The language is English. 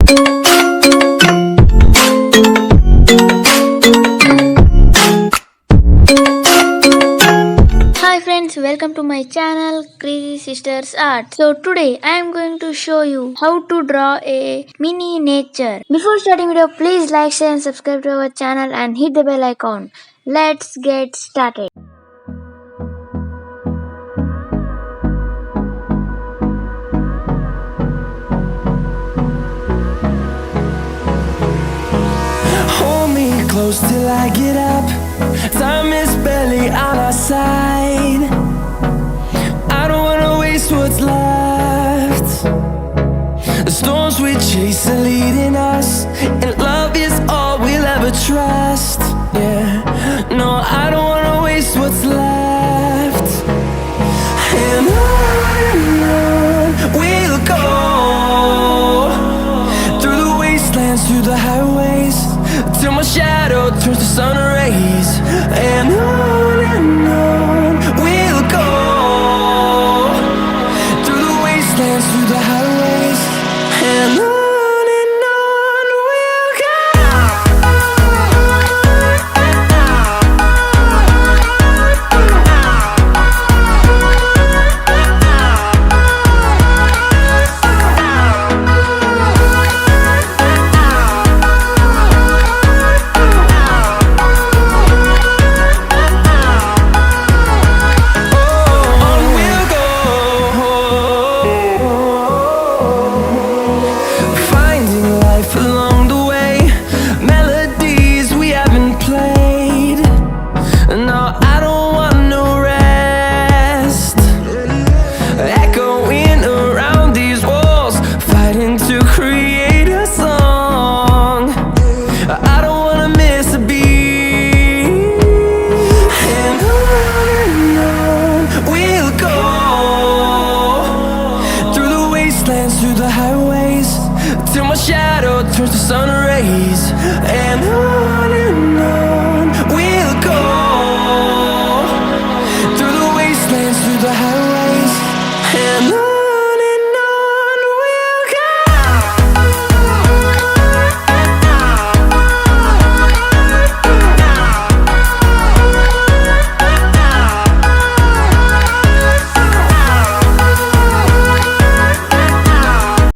Hi friends, welcome to my channel Crazy Sisters Art. So today I am going to show you how to draw a mini nature. Before starting video, please like, share and subscribe to our channel and hit the bell icon. Let's get started. Hold me close till I get up. Time is barely on our side. I don't wanna waste what's left. The storms we chase are leading us, and love is all we'll ever trust. Yeah, no, I don't wanna waste what's left. And on we'll go, through the wastelands, through the highways, till my shadow turns to sun rays. And on we'll go, through the wastelands, through the highways, and on we'll go. Through the highways, till my shadow turns to sun rays. And